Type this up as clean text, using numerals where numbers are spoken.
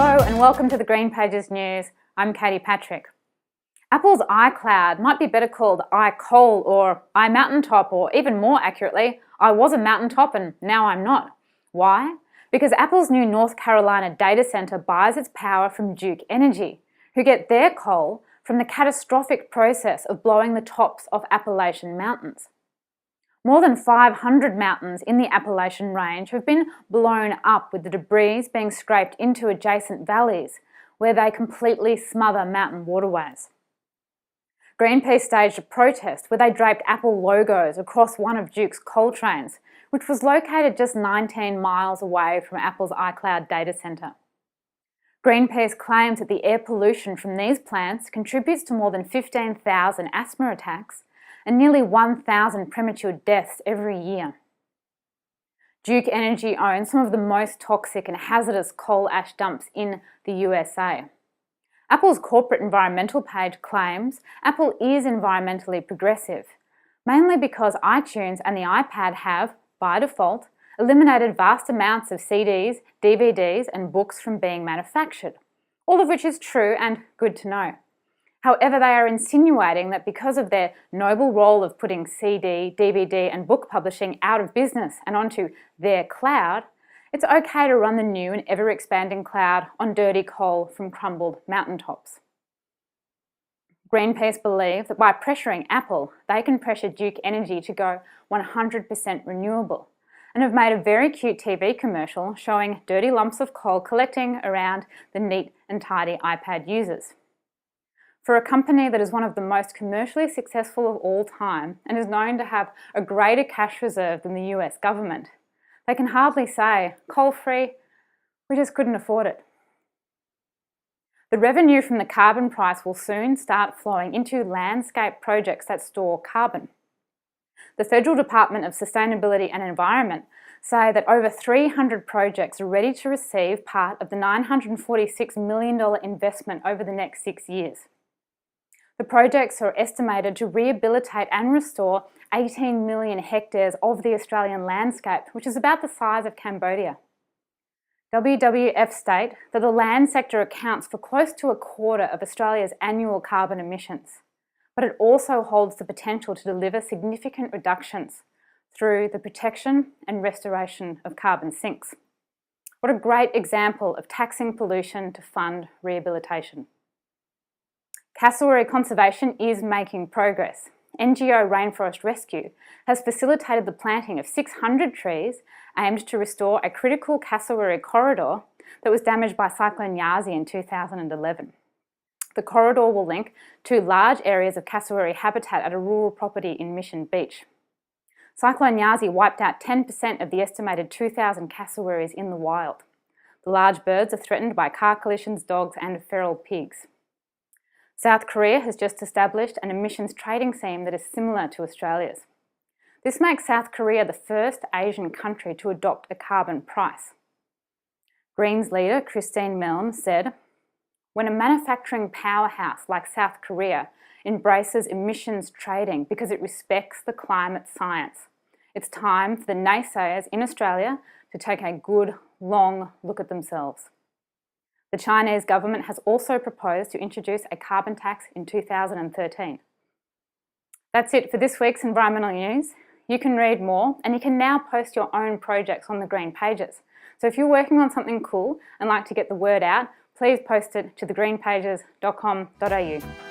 Hello and welcome to the Green Pages News. I'm Katie Patrick. Apple's iCloud might be better called iCoal or i-mountaintop, or even more accurately, I was a mountaintop and now I'm not. Why? Because Apple's new North Carolina data center buys its power from Duke Energy, who get their coal from the catastrophic process of blowing the tops of Appalachian mountains. More than 500 mountains in the Appalachian range have been blown up, with the debris being scraped into adjacent valleys where they completely smother mountain waterways. Greenpeace staged a protest where they draped Apple logos across one of Duke's coal trains, which was located just 19 miles away from Apple's iCloud data center. Greenpeace claims that the air pollution from these plants contributes to more than 15,000 asthma attacks and nearly 1,000 premature deaths every year. Duke Energy owns some of the most toxic and hazardous coal ash dumps in the USA. Apple's corporate environmental page claims Apple is environmentally progressive, mainly because iTunes and the iPad have, by default, eliminated vast amounts of CDs, DVDs and books from being manufactured, all of which is true and good to know. However, they are insinuating that because of their noble role of putting CD, DVD and book publishing out of business and onto their cloud, it's okay to run the new and ever-expanding cloud on dirty coal from crumbled mountaintops. Greenpeace believe that by pressuring Apple, they can pressure Duke Energy to go 100% renewable, and have made a very cute TV commercial showing dirty lumps of coal collecting around the neat and tidy iPad users. For a company that is one of the most commercially successful of all time and is known to have a greater cash reserve than the US government, they can hardly say, coal-free, we just couldn't afford it. The revenue from the carbon price will soon start flowing into landscape projects that store carbon. The Federal Department of Sustainability and Environment say that over 300 projects are ready to receive part of the $946 million investment over the next 6 years. The projects are estimated to rehabilitate and restore 18 million hectares of the Australian landscape, which is about the size of Cambodia. WWF state that the land sector accounts for close to a quarter of Australia's annual carbon emissions, but it also holds the potential to deliver significant reductions through the protection and restoration of carbon sinks. What a great example of taxing pollution to fund rehabilitation. Cassowary conservation is making progress. NGO Rainforest Rescue has facilitated the planting of 600 trees aimed to restore a critical cassowary corridor that was damaged by Cyclone Yasi in 2011. The corridor will link two large areas of cassowary habitat at a rural property in Mission Beach. Cyclone Yasi wiped out 10% of the estimated 2,000 cassowaries in the wild. The large birds are threatened by car collisions, dogs and feral pigs. South Korea has just established an emissions trading scheme that is similar to Australia's. This makes South Korea the first Asian country to adopt a carbon price. Greens leader Christine Milne said, "When a manufacturing powerhouse like South Korea embraces emissions trading because it respects the climate science, it's time for the naysayers in Australia to take a good, long look at themselves." The Chinese government has also proposed to introduce a carbon tax in 2013. That's it for this week's environmental news. You can read more and you can now post your own projects on the Green Pages. So if you're working on something cool and like to get the word out, please post it to thegreenpages.com.au.